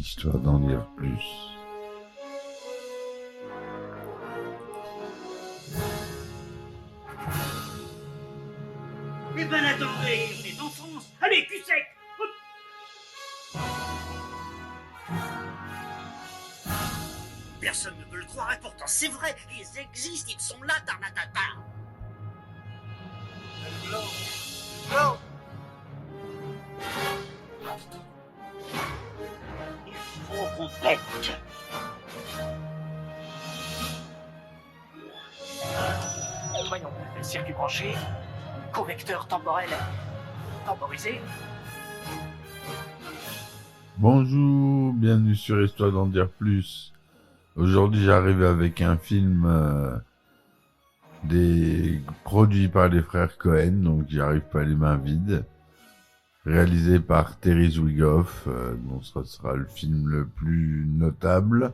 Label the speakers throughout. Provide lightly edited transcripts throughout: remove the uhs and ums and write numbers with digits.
Speaker 1: histoire d'en dire plus.
Speaker 2: Eh ben attendez, on est en France. Allez, cul sec. Personne ne peut le croire et pourtant c'est vrai, ils existent, ils sont là, Tarnatata. Non. Il faut qu'on pète.
Speaker 3: Voyons, circuit branché, correcteur temporel temporisé.
Speaker 1: Bonjour, bienvenue sur Histoire d'en dire plus. Aujourd'hui, j'arrive avec un film produit par les frères Cohen, donc j'y arrive pas les mains vides. Réalisé par Terry Zwigoff, donc ce sera le film le plus notable.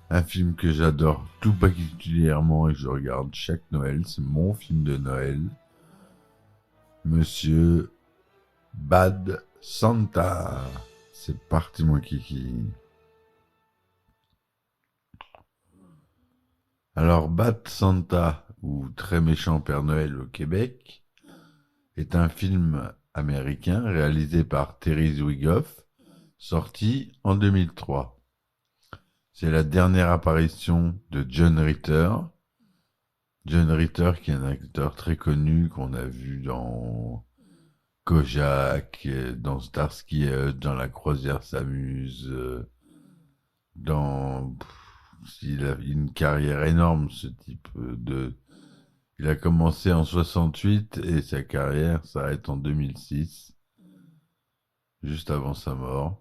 Speaker 1: Un film que j'adore tout particulièrement et que je regarde chaque Noël, c'est mon film de Noël. Monsieur Bad Santa. C'est parti mon kiki. Alors Bad Santa, ou Très méchant Père Noël au Québec, est un film américain réalisé par Terry Zwigoff, sorti en 2003. C'est la dernière apparition de John Ritter. John Ritter qui est un acteur très connu qu'on a vu dans Kojak, dans Starsky et Hutch, dans La Croisière s'amuse, il a une carrière énorme ce type de... Il a commencé en 68 et sa carrière s'arrête en 2006, juste avant sa mort.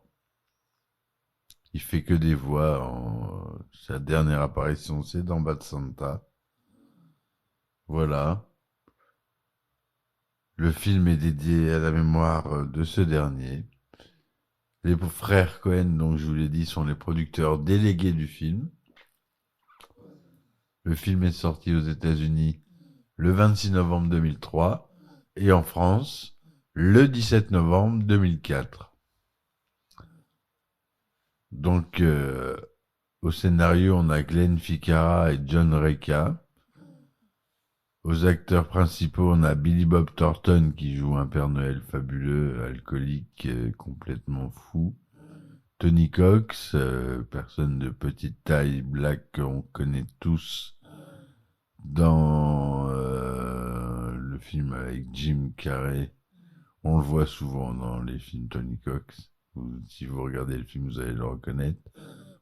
Speaker 1: Il fait que des voix. Sa dernière apparition, c'est dans Bad Santa. Voilà. Le film est dédié à la mémoire de ce dernier. Les frères Cohen, donc je vous l'ai dit, sont les producteurs délégués du film. Le film est sorti aux États-Unis le 26 novembre 2003 et en France le 17 novembre 2004. Donc, au scénario, on a Glenn Ficarra et John Reca. Aux acteurs principaux, on a Billy Bob Thornton qui joue un Père Noël fabuleux, alcoolique, complètement fou. Tony Cox, personne de petite taille, black, qu'on connaît tous dans le film avec Jim Carrey. On le voit souvent dans les films Tony Cox. Si vous regardez le film, vous allez le reconnaître.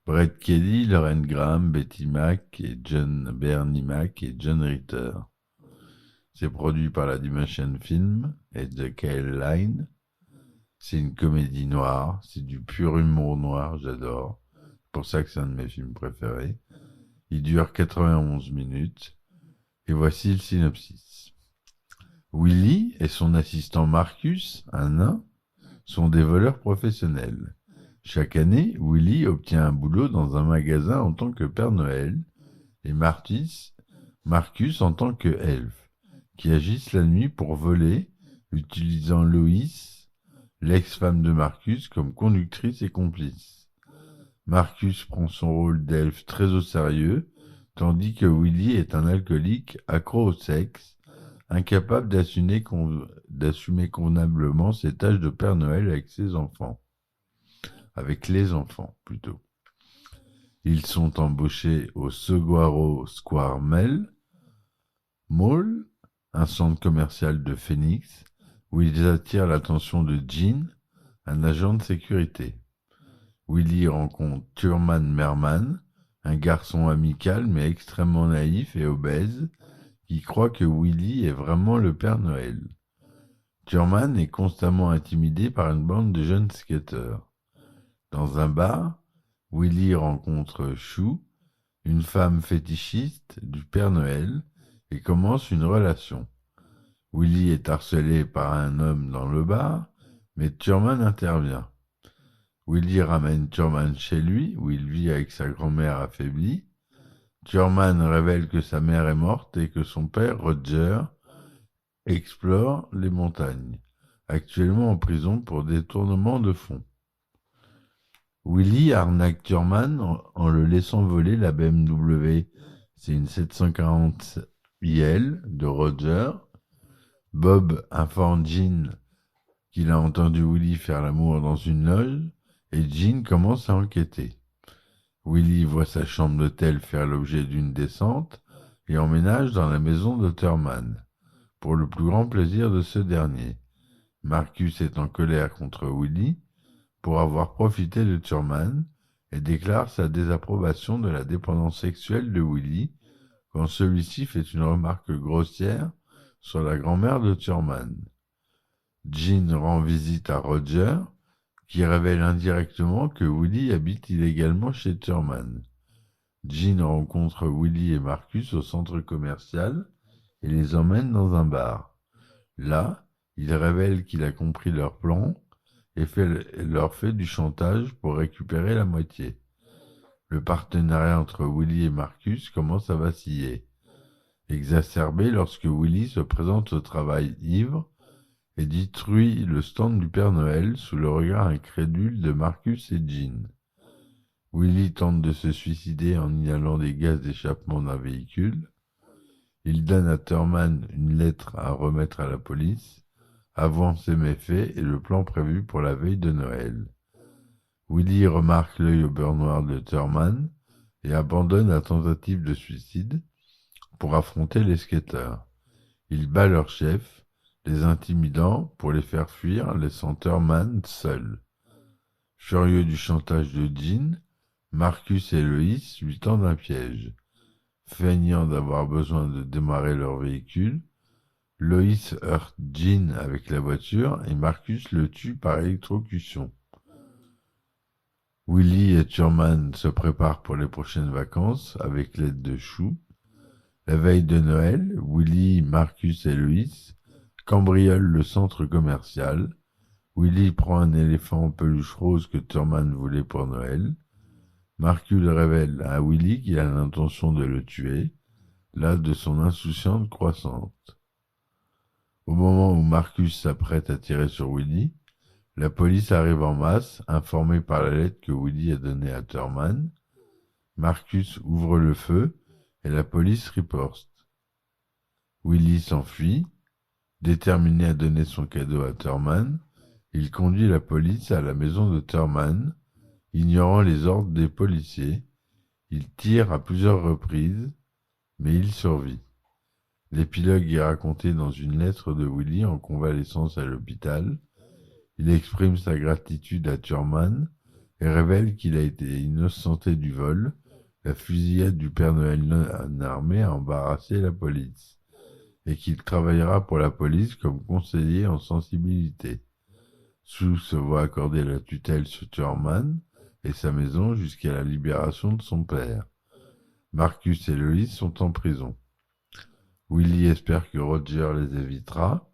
Speaker 1: Brett Kelly, Lauren Graham, Betty Mac et Bernie Mac et John Ritter. C'est produit par la Dimension Film et The Kyle Line. C'est une comédie noire, c'est du pur humour noir, j'adore. C'est pour ça que c'est un de mes films préférés. Il dure 91 minutes. Et voici le synopsis. Willy et son assistant Marcus, un nain, sont des voleurs professionnels. Chaque année, Willy obtient un boulot dans un magasin en tant que Père Noël et Marcus en tant que elfe, qui agissent la nuit pour voler, utilisant Loïs, l'ex-femme de Marcus, comme conductrice et complice. Marcus prend son rôle d'elfe très au sérieux, tandis que Willy est un alcoolique accro au sexe, incapable d'assumer convenablement ses tâches de Père Noël avec ses enfants. Avec les enfants, plutôt. Ils sont embauchés au Saguaro Square Mall, un centre commercial de Phoenix, où ils attirent l'attention de Gene, un agent de sécurité. Willy rencontre Thurman Merman, un garçon amical mais extrêmement naïf et obèse, qui croit que Willy est vraiment le Père Noël. Thurman est constamment intimidé par une bande de jeunes skateurs. Dans un bar, Willy rencontre Chou, une femme fétichiste du Père Noël, et commence une relation. Willy est harcelé par un homme dans le bar, mais Thurman intervient. Willy ramène Thurman chez lui, où il vit avec sa grand-mère affaiblie. Thurman révèle que sa mère est morte et que son père, Roger, explore les montagnes, actuellement en prison pour détournement de fonds. Willy arnaque Thurman en le laissant voler la BMW. C'est une 740 IL de Roger. Bob informe Jean qu'il a entendu Willy faire l'amour dans une loge et Jean commence à enquêter. Willy voit sa chambre d'hôtel faire l'objet d'une descente et emménage dans la maison de Thurman, pour le plus grand plaisir de ce dernier. Marcus est en colère contre Willy pour avoir profité de Thurman et déclare sa désapprobation de la dépendance sexuelle de Willy quand celui-ci fait une remarque grossière sur la grand-mère de Thurman. Jean rend visite à Roger, qui révèle indirectement que Willy habite illégalement chez Thurman. Jean rencontre Willy et Marcus au centre commercial et les emmène dans un bar. Là, il révèle qu'il a compris leur plan et leur fait du chantage pour récupérer la moitié. Le partenariat entre Willy et Marcus commence à vaciller, exacerbé lorsque Willy se présente au travail ivre et détruit le stand du Père Noël sous le regard incrédule de Marcus et Jean. Willy tente de se suicider en inhalant des gaz d'échappement d'un véhicule. Il donne à Thurman une lettre à remettre à la police, avouant ses méfaits et le plan prévu pour la veille de Noël. Willy remarque l'œil au beurre noir de Thurman et abandonne la tentative de suicide pour affronter les skateurs. Il bat leur chef, les intimidant pour les faire fuir, laissant Thurman seul. Furieux du chantage de Jean, Marcus et Loïs lui tendent un piège. Feignant d'avoir besoin de démarrer leur véhicule, Loïs heurte Jean avec la voiture et Marcus le tue par électrocution. Willy et Thurman se préparent pour les prochaines vacances avec l'aide de Chou. La veille de Noël, Willy, Marcus et Loïs cambriolent le centre commercial. Willy prend un éléphant en peluche rose que Thurman voulait pour Noël. Marcus révèle à Willy qu'il a l'intention de le tuer, là de son insouciance croissante. Au moment où Marcus s'apprête à tirer sur Willy, la police arrive en masse, informée par la lettre que Willy a donnée à Thurman. Marcus ouvre le feu et la police riposte. Willy s'enfuit. Déterminé à donner son cadeau à Thurman, il conduit la police à la maison de Thurman, ignorant les ordres des policiers. Il tire à plusieurs reprises, mais il survit. L'épilogue est raconté dans une lettre de Willy en convalescence à l'hôpital. Il exprime sa gratitude à Thurman et révèle qu'il a été innocenté du vol. La fusillade du Père Noël non armé a embarrassé la police et qu'il travaillera pour la police comme conseiller en sensibilité. Sue se voit accorder la tutelle sur Thurman et sa maison jusqu'à la libération de son père. Marcus et Loïs sont en prison. Willy espère que Roger les évitera.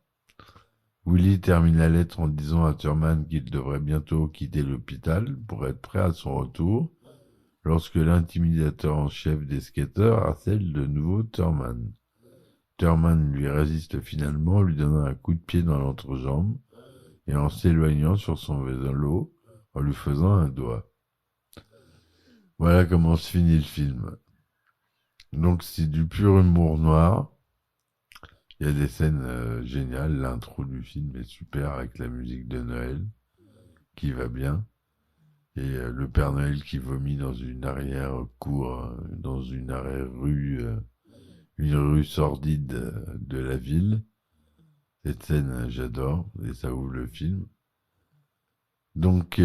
Speaker 1: Willy termine la lettre en disant à Thurman qu'il devrait bientôt quitter l'hôpital pour être prêt à son retour, lorsque l'intimidateur en chef des skateurs harcèle de nouveau Thurman. Thurman lui résiste finalement, lui donnant un coup de pied dans l'entrejambe et en s'éloignant sur son vélo en lui faisant un doigt. Voilà comment se finit le film. Donc c'est du pur humour noir. Il y a des scènes géniales. L'intro du film est super avec la musique de Noël qui va bien. Et le Père Noël qui vomit dans une arrière-cour, dans une arrière-rue, une rue sordide de la ville. Cette scène, j'adore, et ça ouvre le film. Donc,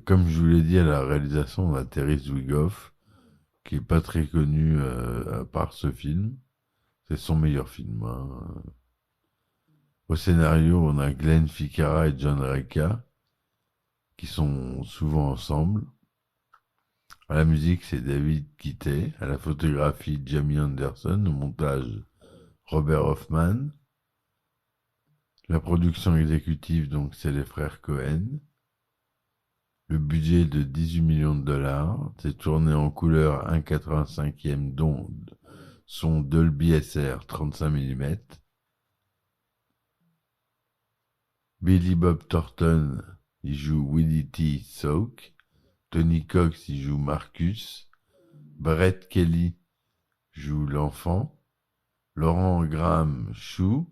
Speaker 1: comme je vous l'ai dit, à la réalisation, on a Terry Zwigoff, qui est pas très connu à part ce film. C'est son meilleur film. Hein. Au scénario, on a Glenn Ficarra et John Reca, qui sont souvent ensemble. À la musique, c'est David Kitté. À la photographie, Jamie Anderson. Au montage, Robert Hoffman. La production exécutive, donc, c'est les frères Cohen. Le budget est de 18 millions de dollars. C'est tourné en couleur 1,85e d'onde. Son Dolby SR 35 mm. Billy Bob Thornton, il joue Willie T. Soak. Tony Cox y joue Marcus. Brett Kelly joue l'enfant. Laurent Graham Chou.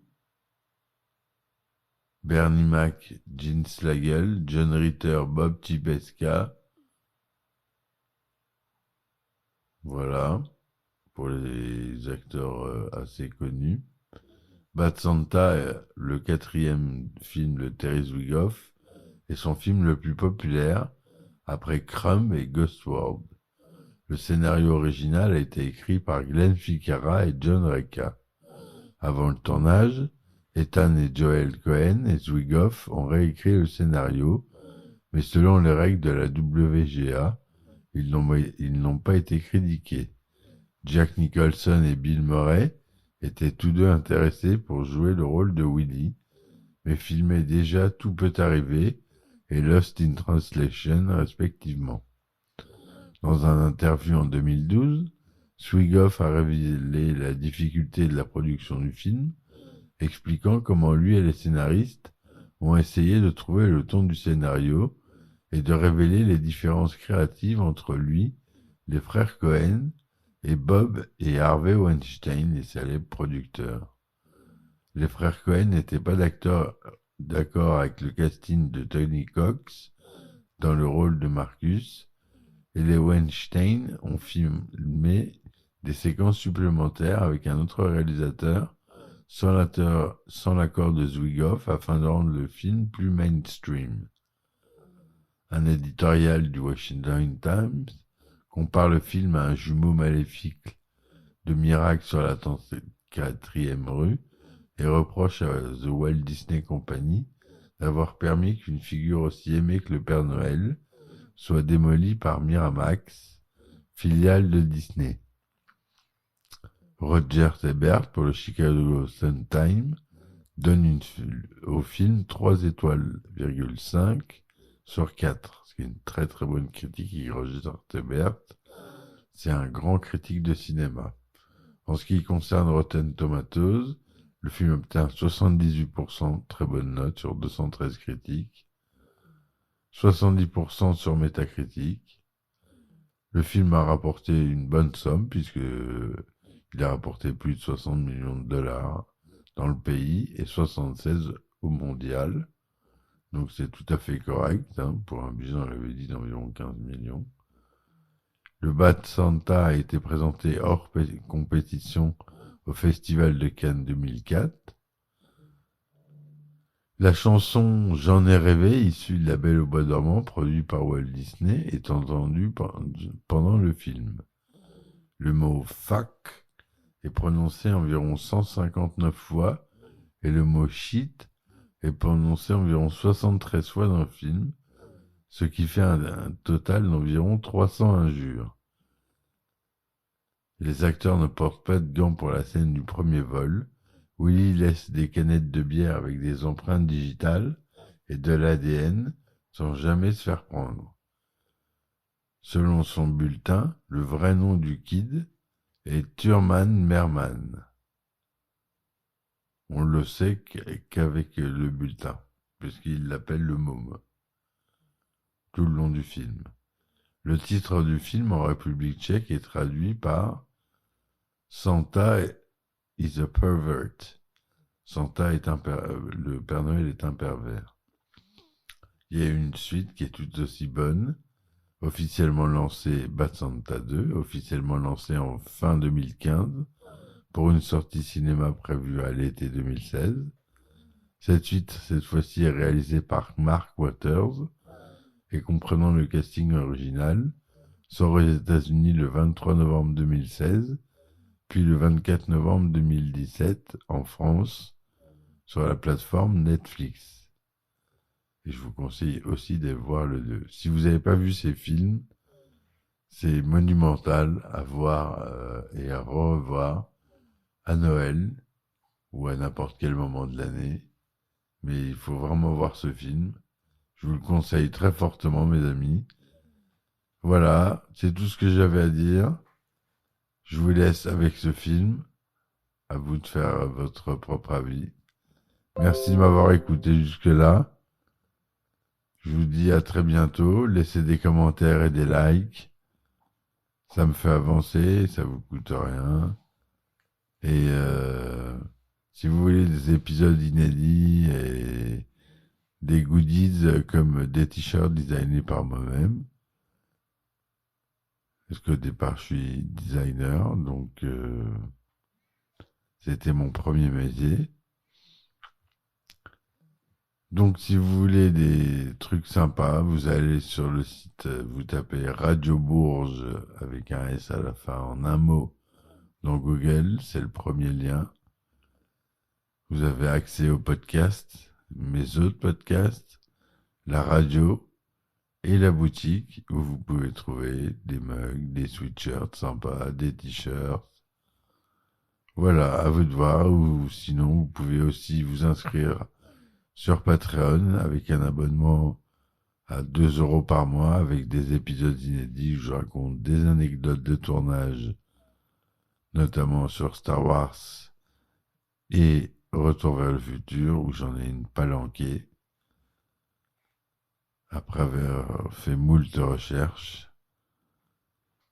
Speaker 1: Bernie Mac, Gene Slagle. John Ritter, Bob Chipesca. Voilà, pour les acteurs assez connus. Bad Santa, le quatrième film de Terry Zwigoff, est son film le plus populaire, après Crumb et Ghost World. Le scénario original a été écrit par Glenn Ficarra et John Reca. Avant le tournage, Ethan et Joel Cohen et Zwigoff ont réécrit le scénario, mais selon les règles de la WGA, ils n'ont pas été critiqués. Jack Nicholson et Bill Murray étaient tous deux intéressés pour jouer le rôle de Willy, mais filmaient déjà Tout peut arriver et Lost in Translation respectivement. Dans un interview en 2012, Zwigoff a révélé la difficulté de la production du film, expliquant comment lui et les scénaristes ont essayé de trouver le ton du scénario et de révéler les différences créatives entre lui, les frères Cohen, et Bob et Harvey Weinstein, les célèbres producteurs. Les frères Cohen n'étaient pas d'accord avec le casting de Tony Cox dans le rôle de Marcus, et les Weinstein ont filmé des séquences supplémentaires avec un autre réalisateur sans l'accord de Zwigoff afin de rendre le film plus mainstream. Un éditorial du Washington Times compare le film à un jumeau maléfique de Miracle sur la 34e rue et reproche à The Walt Disney Company d'avoir permis qu'une figure aussi aimée que le Père Noël soit démolie par Miramax, filiale de Disney. Roger Ebert, pour le Chicago Sun-Times, donne au film 3 étoiles, 5 sur 4, ce qui est une très très bonne critique. Roger Ebert, c'est un grand critique de cinéma. En ce qui concerne Rotten Tomatoes, le film obtient 78%, très bonne note sur 213 critiques, 70% sur Metacritic. Le film a rapporté une bonne somme puisque il a rapporté plus de 60 millions de dollars dans le pays et 76 au mondial. Donc c'est tout à fait correct, pour un budget, on l'avait dit, d'environ 15 millions. Le Bad Santa a été présenté hors compétition au Festival de Cannes 2004. La chanson J'en ai rêvé, issue de La Belle au bois dormant, produit par Walt Disney, est entendue pendant le film. Le mot fuck est prononcé environ 159 fois et le mot shit est prononcé environ 73 fois dans le film, ce qui fait un total d'environ 300 injures. Les acteurs ne portent pas de gants pour la scène du premier vol. Willy laisse des canettes de bière avec des empreintes digitales et de l'ADN sans jamais se faire prendre. Selon son bulletin, le vrai nom du kid est Thurman Merman. On le sait qu'avec le bulletin, puisqu'il l'appelle le môme, tout le long du film. Le titre du film en République tchèque est traduit par Santa is a pervert. Santa est le Père Noël est un pervers. Il y a une suite qui est tout aussi bonne, officiellement lancée Bad Santa 2, officiellement lancée en fin 2015, pour une sortie cinéma prévue à l'été 2016. Cette suite, cette fois-ci, est réalisée par Mark Waters et comprenant le casting original, sort aux États-Unis le 23 novembre 2016, puis le 24 novembre 2017 en France, sur la plateforme Netflix. Et je vous conseille aussi de voir le 2. Si vous n'avez pas vu ces films, c'est monumental à voir et à revoir à Noël ou à n'importe quel moment de l'année. Mais il faut vraiment voir ce film. Je vous le conseille très fortement, mes amis. Voilà, c'est tout ce que j'avais à dire. Je vous laisse avec ce film. À vous de faire votre propre avis. Merci de m'avoir écouté jusque-là. Je vous dis à très bientôt. Laissez des commentaires et des likes. Ça me fait avancer, ça vous coûte rien. Et si vous voulez des épisodes inédits et des goodies comme des t-shirts designés par moi-même, parce qu'au départ je suis designer, donc c'était mon premier métier. Donc si vous voulez des trucs sympas, vous allez sur le site, vous tapez Radio Bourges avec un S à la fin en un mot dans Google, c'est le premier lien. Vous avez accès aux podcasts, mes autres podcasts, la radio et la boutique où vous pouvez trouver des mugs, des sweatshirts sympas, des t-shirts. Voilà, à vous de voir, ou sinon vous pouvez aussi vous inscrire sur Patreon avec un abonnement à 2 € par mois avec des épisodes inédits où je raconte des anecdotes de tournage, notamment sur Star Wars et Retour vers le futur où j'en ai une palanquée après avoir fait moult recherches.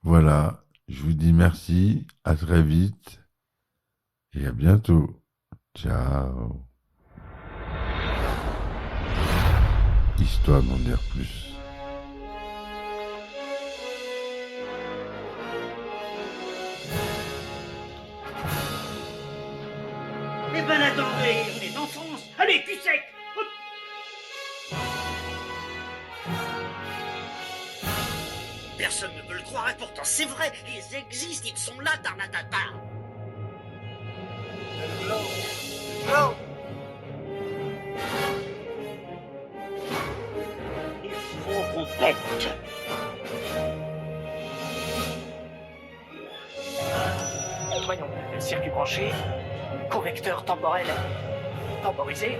Speaker 1: Voilà, je vous dis merci, à très vite et à bientôt. Ciao. Histoire d'en dire plus.
Speaker 2: Eh ben attendez, on est en France. Allez, cul sec. Hop. Personne ne peut le croire et pourtant c'est vrai, ils existent, ils sont là, Tarnatata. Il faut qu'on pète.
Speaker 3: Voyons, circuit branché, correcteur temporel temporisé,